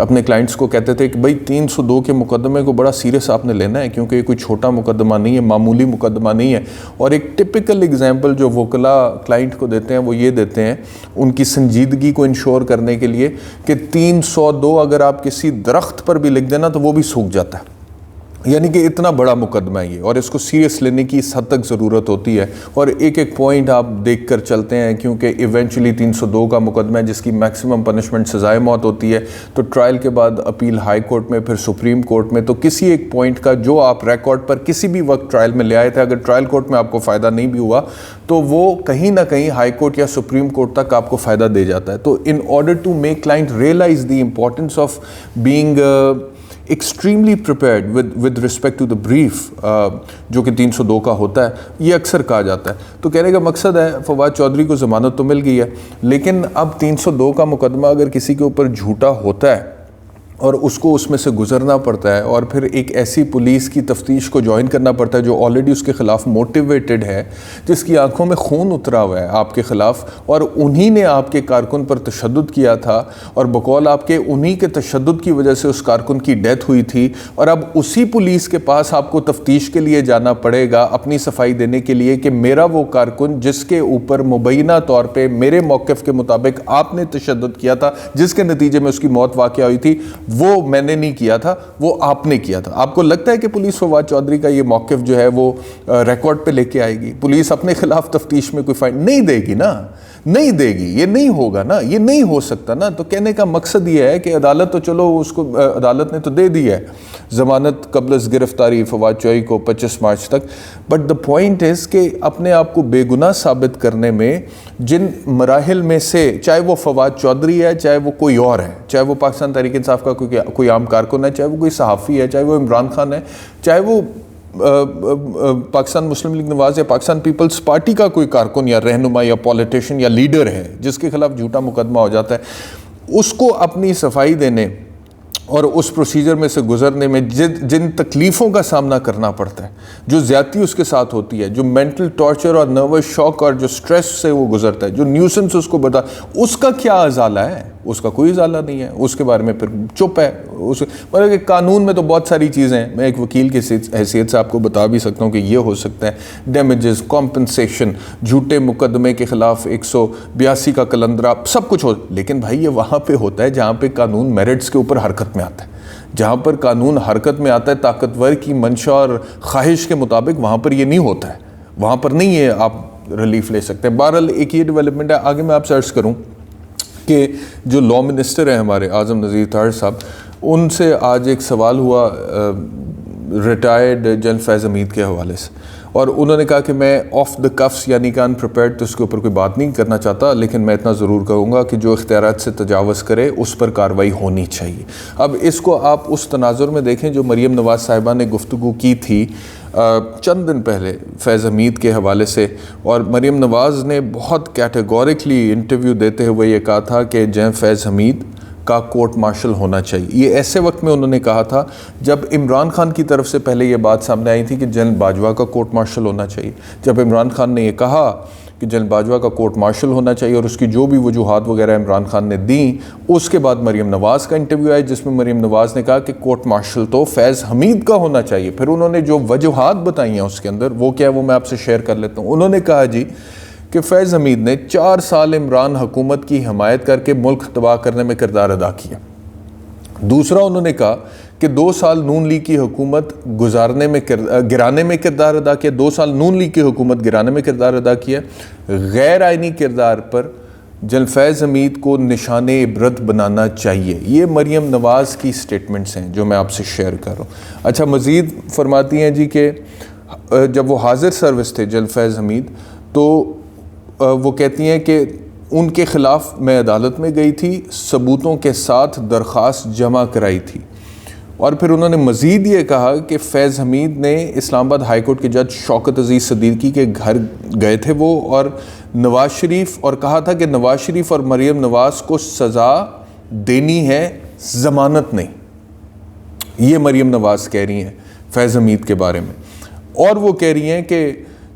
اپنے کلائنٹس کو کہتے تھے کہ بھائی 302 کے مقدمے کو بڑا سیریس آپ نے لینا ہے، کیونکہ یہ کوئی چھوٹا مقدمہ نہیں ہے، معمولی مقدمہ نہیں ہے. اور ایک ٹپیکل ایگزامپل جو وکلاء کلائنٹ کو دیتے ہیں وہ یہ دیتے ہیں ان کی سنجیدگی کو انشور کرنے کے لیے کہ 302 اگر آپ کسی درخت پر بھی لکھ دینا تو وہ بھی سوکھ جاتا ہے. یعنی کہ اتنا بڑا مقدمہ ہے یہ، اور اس کو سیریس لینے کی اس حد تک ضرورت ہوتی ہے. اور ایک ایک پوائنٹ آپ دیکھ کر چلتے ہیں، کیونکہ ایونچولی 302 کا مقدمہ ہے جس کی میکسیمم پنشمنٹ سزائے موت ہوتی ہے. تو ٹرائل کے بعد اپیل ہائی کورٹ میں، پھر سپریم کورٹ میں. تو کسی ایک پوائنٹ کا جو آپ ریکارڈ پر کسی بھی وقت ٹرائل میں لے آئے تھے، اگر ٹرائل کورٹ میں آپ کو فائدہ نہیں بھی ہوا تو وہ کہیں نہ کہیں ہائی کورٹ یا سپریم کورٹ تک آپ کو فائدہ دے جاتا ہے. تو in order to make client realize the importance of being extremely prepared with respect to the brief جو کہ 302 کا ہوتا ہے، یہ اکثر کہا جاتا ہے. تو کہنے کا مقصد ہے فواد چودھری کو ضمانت تو مل گئی ہے، لیکن اب 302 کا مقدمہ اگر کسی کے اوپر جھوٹا ہوتا ہے اور اس کو اس میں سے گزرنا پڑتا ہے، اور پھر ایک ایسی پولیس کی تفتیش کو جوائن کرنا پڑتا ہے جو آلریڈی اس کے خلاف موٹیویٹڈ ہے، جس کی آنکھوں میں خون اترا ہوا ہے آپ کے خلاف، اور انہی نے آپ کے کارکن پر تشدد کیا تھا، اور بقول آپ کے انہی کے تشدد کی وجہ سے اس کارکن کی ڈیتھ ہوئی تھی، اور اب اسی پولیس کے پاس آپ کو تفتیش کے لیے جانا پڑے گا اپنی صفائی دینے کے لیے کہ میرا وہ کارکن جس کے اوپر مبینہ طور پہ میرے موقف کے مطابق آپ نے تشدد کیا تھا، جس کے نتیجے میں اس کی موت واقع ہوئی تھی، وہ میں نے نہیں کیا تھا، وہ آپ نے کیا تھا. آپ کو لگتا ہے کہ پولیس فواد چودھری کا یہ موقف جو ہے وہ ریکارڈ پہ لے کے آئے گی؟ پولیس اپنے خلاف تفتیش میں کوئی فائنڈ نہیں دے گی نا، نہیں دے گی، یہ نہیں ہوگا نا، یہ نہیں ہو سکتا نا. تو کہنے کا مقصد یہ ہے کہ عدالت تو چلو اس کو عدالت نے تو دے دی ہے ضمانت قبل از گرفتاری فواد چودھری کو 25 مارچ تک، بٹ دا پوائنٹ از کہ اپنے آپ کو بے گناہ ثابت کرنے میں جن مراحل میں سے، چاہے وہ فواد چودھری ہے، چاہے وہ کوئی اور ہے، چاہے وہ پاکستان تحریک انصاف کا کوئی عام کارکن ہے، چاہے وہ کوئی صحافی ہے، چاہے وہ عمران خان ہے، چاہے وہ پاکستان مسلم لیگ نواز یا پاکستان پیپلز پارٹی کا کوئی کارکن یا رہنما یا پولیٹیشین یا لیڈر ہے جس کے خلاف جھوٹا مقدمہ ہو جاتا ہے، اس کو اپنی صفائی دینے اور اس پروسیجر میں سے گزرنے میں جن تکلیفوں کا سامنا کرنا پڑتا ہے، جو زیادتی اس کے ساتھ ہوتی ہے، جو مینٹل ٹارچر اور نروس شاک اور جو سٹریس سے وہ گزرتا ہے، جو نیوسنس اس کو بتا، اس کا کیا ازالہ ہے؟ اس کا کوئی ازالہ نہیں ہے. اس کے بارے میں پھر چپ ہے. مطلب کہ قانون میں تو بہت ساری چیزیں ہیں، میں ایک وکیل کی حیثیت سے آپ کو بتا بھی سکتا ہوں کہ یہ ہو سکتا ہے ڈیمیجز، کمپنسیشن، جھوٹے مقدمے کے خلاف 182 کا کلندرہ، سب کچھ ہو. لیکن بھائی یہ وہاں پہ ہوتا ہے جہاں پہ قانون میرٹس کے اوپر حرکت میں آتا ہے. جہاں پر قانون حرکت میں آتا ہے طاقتور کی منشا اور خواہش کے مطابق، وہاں پر یہ نہیں ہوتا ہے، وہاں پر نہیں ہے آپ ریلیف لے سکتے ہیں. بہرحال ایک یہ ڈیولپمنٹ ہے. آگے میں آپ سے عرض کروں کہ جو لا منسٹر ہیں ہمارے اعظم نذیر طاہر صاحب، ان سے آج ایک سوال ہوا ریٹائرڈ جنرل فیض حمید کے حوالے سے، اور انہوں نے کہا کہ میں آف دا کفس یعنی کہ ان پریپیئرڈ تو اس کے اوپر کوئی بات نہیں کرنا چاہتا، لیکن میں اتنا ضرور کہوں گا کہ جو اختیارات سے تجاوز کرے اس پر کارروائی ہونی چاہیے. اب اس کو آپ اس تناظر میں دیکھیں جو مریم نواز صاحبہ نے گفتگو کی تھی چند دن پہلے فیض حمید کے حوالے سے، اور مریم نواز نے بہت کیٹیگورکلی انٹرویو دیتے ہوئے یہ کہا تھا کہ جناب فیض حمید کا کورٹ مارشل ہونا چاہیے. یہ ایسے وقت میں انہوں نے کہا تھا جب عمران خان کی طرف سے پہلے یہ بات سامنے آئی تھی کہ جنرل باجوہ کا کورٹ مارشل ہونا چاہیے. جب عمران خان نے یہ کہا کہ جنرل باجوہ کا کورٹ مارشل ہونا چاہیے اور اس کی جو بھی وجوہات وغیرہ عمران خان نے دیں، اس کے بعد مریم نواز کا انٹرویو آیا جس میں مریم نواز نے کہا کہ کورٹ مارشل تو فیض حمید کا ہونا چاہیے. پھر انہوں نے جو وجوہات بتائی ہیں اس کے اندر وہ کیا، وہ میں آپ سے شیئر کر لیتا ہوں. انہوں نے کہا جی کہ فیض حمید نے 4 سال عمران حکومت کی حمایت کر کے ملک تباہ کرنے میں کردار ادا کیا. دوسرا انہوں نے کہا کہ 2 سال نون لیگ کی حکومت گرانے میں کردار ادا کیا، 2 سال نون لیگ کی حکومت گرانے میں کردار ادا کیا. غیر آئینی کردار پر جنرل فیض حمید کو نشان عبرت بنانا چاہیے. یہ مریم نواز کی سٹیٹمنٹس ہیں جو میں آپ سے شیئر کر رہا ہوں. اچھا مزید فرماتی ہیں جی کہ جب وہ حاضر سروس تھے جنرل فیض حمید، تو وہ کہتی ہیں کہ ان کے خلاف میں عدالت میں گئی تھی، ثبوتوں کے ساتھ درخواست جمع کرائی تھی. اور پھر انہوں نے مزید یہ کہا کہ فیض حمید نے اسلام آباد ہائی کورٹ کے جج شوکت عزیز صدیقی کے گھر گئے تھے وہ، اور نواز شریف، اور کہا تھا کہ نواز شریف اور مریم نواز کو سزا دینی ہے، ضمانت نہیں. یہ مریم نواز کہہ رہی ہیں فیض حمید کے بارے میں. اور وہ کہہ رہی ہیں کہ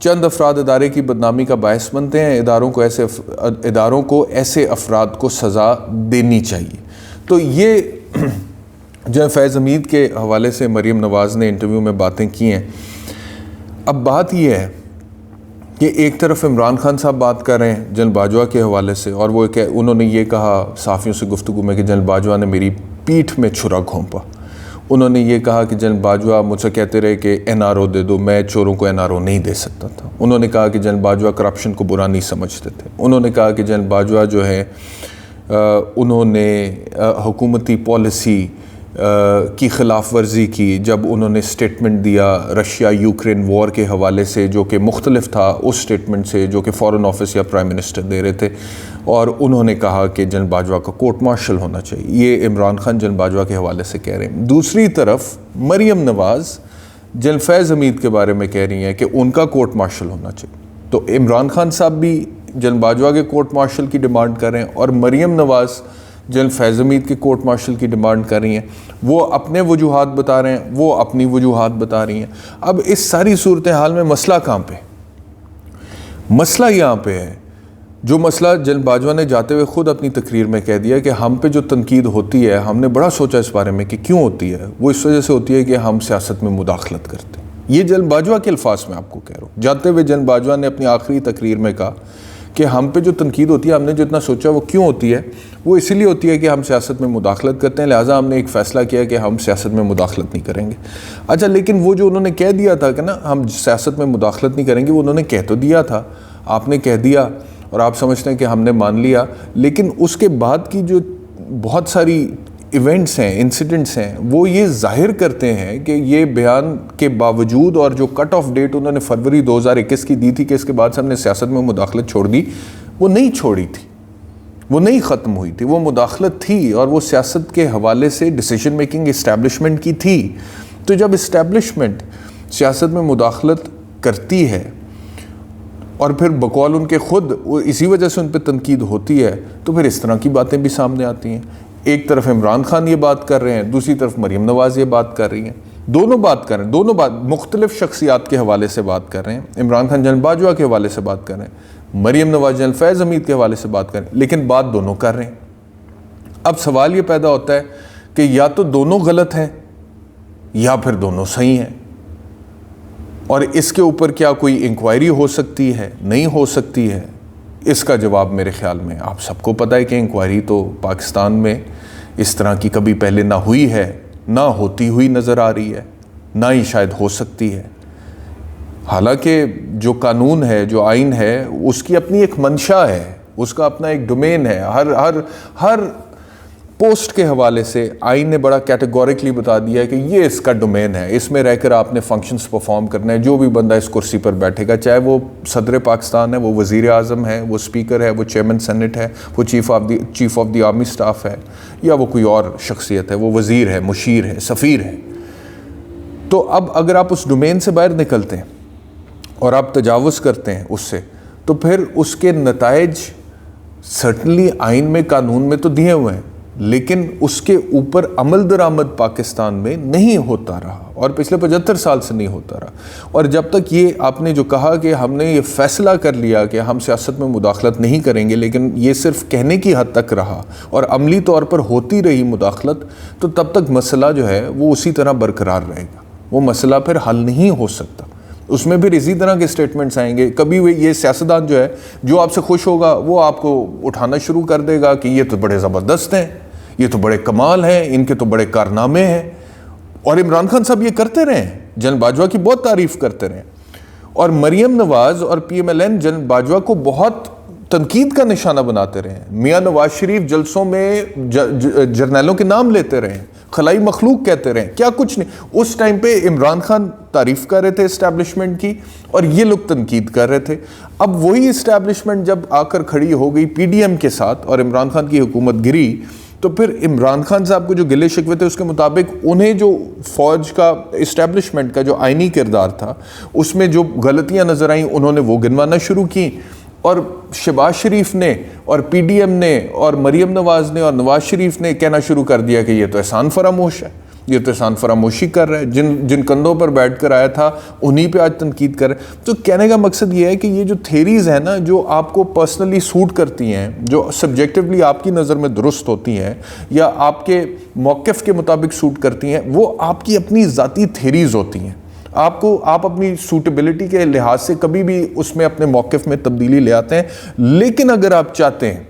چند افراد ادارے کی بدنامی کا باعث بنتے ہیں، اداروں کو ایسے افراد کو سزا دینی چاہیے. تو یہ جنرل فیض حمید کے حوالے سے مریم نواز نے انٹرویو میں باتیں کی ہیں. اب بات یہ ہے کہ ایک طرف عمران خان صاحب بات کر رہے ہیں جنرل باجوہ کے حوالے سے، اور وہ انہوں نے یہ کہا صحافیوں سے گفتگو میں کہ جنرل باجوہ نے میری پیٹھ میں چھرا گھونپا. انہوں نے یہ کہا کہ جنرل باجوہ مجھ سے کہتے رہے کہ NRO دے دو، میں چوروں کو NRO نہیں دے سکتا تھا. انہوں نے کہا کہ جنرل باجوہ کرپشن کو برا نہیں سمجھتے تھے. انہوں نے کہا کہ جنرل باجوہ جو ہے انہوں نے حکومتی پالیسی کی خلاف ورزی کی جب انہوں نے سٹیٹمنٹ دیا رشیا یوکرین وار کے حوالے سے، جو کہ مختلف تھا اس سٹیٹمنٹ سے جو کہ فارن آفس یا پرائم منسٹر دے رہے تھے. اور انہوں نے کہا کہ جنرل باجوہ کا کورٹ مارشل ہونا چاہیے. یہ عمران خان جنرل باجوہ کے حوالے سے کہہ رہے ہیں. دوسری طرف مریم نواز جنرل فیض حمید کے بارے میں کہہ رہی ہیں کہ ان کا کورٹ مارشل ہونا چاہیے. تو عمران خان صاحب بھی جنرل باجوہ کے کورٹ مارشل کی ڈیمانڈ کر رہے ہیں، اور مریم نواز جنرل فیض حمید کے کورٹ مارشل کی ڈیمانڈ کر رہی ہیں. وہ اپنے وجوہات بتا رہے ہیں، وہ اپنی وجوہات بتا رہی ہیں. اب اس ساری صورتحال میں مسئلہ کہاں پہ؟ مسئلہ یہاں پہ ہے جو مسئلہ جنرل باجوہ نے جاتے ہوئے خود اپنی تقریر میں کہہ دیا کہ ہم پہ جو تنقید ہوتی ہے، ہم نے بڑا سوچا اس بارے میں کہ کیوں ہوتی ہے. وہ اس وجہ سے ہوتی ہے کہ ہم سیاست میں مداخلت کرتے ہیں. یہ جنرل باجوہ کے الفاظ میں آپ کو کہہ رہا ہوں. جاتے ہوئے جنرل باجوہ نے اپنی آخری تقریر میں کہا کہ ہم پہ جو تنقید ہوتی ہے، ہم نے جو اتنا سوچا وہ کیوں ہوتی ہے؟ وہ اسی لیے ہوتی ہے کہ ہم سیاست میں مداخلت کرتے ہیں، لہٰذا ہم نے ایک فیصلہ کیا کہ ہم سیاست میں مداخلت نہیں کریں گے. اچھا، لیکن وہ جو انہوں نے کہہ دیا تھا کہ نا ہم سیاست میں مداخلت نہیں کریں گے، وہ انہوں نے کہہ تو دیا تھا، آپ نے کہہ دیا اور آپ سمجھتے ہیں کہ ہم نے مان لیا. لیکن اس کے بعد کی جو بہت ساری ایونٹس ہیں، انسیڈنٹس ہیں، وہ یہ ظاہر کرتے ہیں کہ یہ بیان کے باوجود اور جو کٹ آف ڈیٹ انہوں نے فروری 2021 کی دی تھی کہ اس کے بعد سے ہم نے سیاست میں مداخلت چھوڑ دی، وہ نہیں چھوڑی تھی، وہ نہیں ختم ہوئی تھی. وہ مداخلت تھی اور وہ سیاست کے حوالے سے ڈیسیجن میکنگ اسٹیبلشمنٹ کی تھی. تو جب اسٹیبلشمنٹ سیاست میں مداخلت کرتی ہے اور پھر بقول ان کے خود اسی وجہ سے ان پہ تنقید ہوتی ہے، تو پھر اس طرح کی باتیں بھی سامنے آتی ہیں. ایک طرف عمران خان یہ بات کر رہے ہیں، دوسری طرف مریم نواز یہ بات کر رہی ہیں. دونوں بات کر رہے ہیں، دونوں بات مختلف شخصیات کے حوالے سے بات کر رہے ہیں. عمران خان جنرل باجوہ کے حوالے سے بات کر رہے ہیں، مریم نواز جنرل فیض حمید کے حوالے سے بات کر رہے ہیں، لیکن بات دونوں کر رہے ہیں. اب سوال یہ پیدا ہوتا ہے کہ یا تو دونوں غلط ہیں یا پھر دونوں صحیح ہیں. اور اس کے اوپر کیا کوئی انکوائری ہو سکتی ہے؟ نہیں ہو سکتی ہے. اس کا جواب میرے خیال میں آپ سب کو پتہ ہے کہ انکوائری تو پاکستان میں اس طرح کی کبھی پہلے نہ ہوئی ہے، نہ ہوتی ہوئی نظر آ رہی ہے، نہ ہی شاید ہو سکتی ہے. حالانکہ جو قانون ہے، جو آئین ہے، اس کی اپنی ایک منشا ہے، اس کا اپنا ایک ڈومین ہے. ہر پوسٹ کے حوالے سے آئین نے بڑا کیٹیگوریکلی بتا دیا ہے کہ یہ اس کا ڈومین ہے، اس میں رہ کر آپ نے فنکشنز پرفارم کرنا ہے. جو بھی بندہ اس کرسی پر بیٹھے گا، چاہے وہ صدر پاکستان ہے، وہ وزیر اعظم ہے، وہ اسپیکر ہے، وہ چیئرمین سینٹ ہے، وہ chief of the army staff ہے، یا وہ کوئی اور شخصیت ہے، وہ وزیر ہے، مشیر ہے، سفیر ہے. تو اب اگر آپ اس ڈومین سے باہر نکلتے ہیں اور آپ تجاوز کرتے ہیں اس سے، تو پھر اس کے نتائج سرٹنلی آئین میں، قانون میں تو دیے ہوئے ہیں، لیکن اس کے اوپر عمل درآمد پاکستان میں نہیں ہوتا رہا، اور پچھلے 75 سال سے نہیں ہوتا رہا. اور جب تک یہ آپ نے جو کہا کہ ہم نے یہ فیصلہ کر لیا کہ ہم سیاست میں مداخلت نہیں کریں گے، لیکن یہ صرف کہنے کی حد تک رہا اور عملی طور پر ہوتی رہی مداخلت، تو تب تک مسئلہ جو ہے وہ اسی طرح برقرار رہے گا. وہ مسئلہ پھر حل نہیں ہو سکتا. اس میں پھر اسی طرح کے سٹیٹمنٹس آئیں گے. کبھی یہ سیاستدان جو ہے، جو آپ سے خوش ہوگا وہ آپ کو اٹھانا شروع کر دے گا کہ یہ تو بڑے زبردست ہیں، یہ تو بڑے کمال ہیں، ان کے تو بڑے کارنامے ہیں. اور عمران خان صاحب یہ کرتے رہے ہیں، جنرل باجوہ کی بہت تعریف کرتے رہے. اور مریم نواز اور PMLN جنرل باجوہ کو بہت تنقید کا نشانہ بناتے رہے ہیں. میاں نواز شریف جلسوں میں جرنیلوں کے نام لیتے رہے ہیں، خلائی مخلوق کہتے رہے ہیں، کیا کچھ نہیں. اس ٹائم پہ عمران خان تعریف کر رہے تھے اسٹیبلشمنٹ کی، اور یہ لوگ تنقید کر رہے تھے. اب وہی اسٹیبلشمنٹ جب آ کر کھڑی ہو گئی PDM کے ساتھ اور عمران خان کی حکومت گری، تو پھر عمران خان صاحب کو جو گلے شکوے تھے، اس کے مطابق انہیں جو فوج کا اسٹیبلشمنٹ کا جو آئینی کردار تھا، اس میں جو غلطیاں نظر آئیں، انہوں نے وہ گنوانا شروع کی. اور شہباز شریف نے اور PDM نے اور مریم نواز نے اور نواز شریف نے کہنا شروع کر دیا کہ یہ تو احسان فراموش ہے، یہ تو احسان فراموشی کر رہا ہے، جن کندھوں پر بیٹھ کر آیا تھا انہی پہ آج تنقید کر رہے ہیں۔ تو کہنے کا مقصد یہ ہے کہ یہ جو تھیریز ہیں نا، جو آپ کو پرسنلی سوٹ کرتی ہیں، جو سبجیکٹیولی آپ کی نظر میں درست ہوتی ہیں یا آپ کے موقف کے مطابق سوٹ کرتی ہیں، وہ آپ کی اپنی ذاتی تھیریز ہوتی ہیں۔ آپ اپنی سوٹیبلٹی کے لحاظ سے کبھی بھی اس میں اپنے موقف میں تبدیلی لے آتے ہیں، لیکن اگر آپ چاہتے ہیں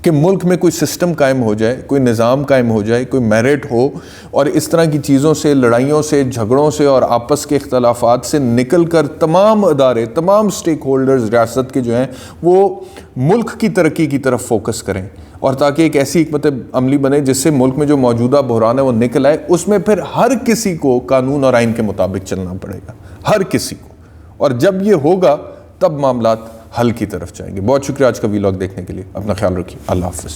کہ ملک میں کوئی سسٹم قائم ہو جائے، کوئی نظام قائم ہو جائے، کوئی میرٹ ہو، اور اس طرح کی چیزوں سے، لڑائیوں سے، جھگڑوں سے اور آپس کے اختلافات سے نکل کر تمام ادارے، تمام سٹیک ہولڈرز ریاست کے جو ہیں وہ ملک کی ترقی کی طرف فوکس کریں، اور تاکہ ایک ایسی حکمت عملی بنے جس سے ملک میں جو موجودہ بحران ہے وہ نکل آئے، اس میں پھر ہر کسی کو قانون اور آئین کے مطابق چلنا پڑے گا، ہر کسی کو۔ اور جب یہ ہوگا تب معاملات حل کی طرف جائیں گے۔ بہت شکریہ آج کا ویلاگ دیکھنے کے لیے، اپنا خیال رکھیے، اللہ حافظ۔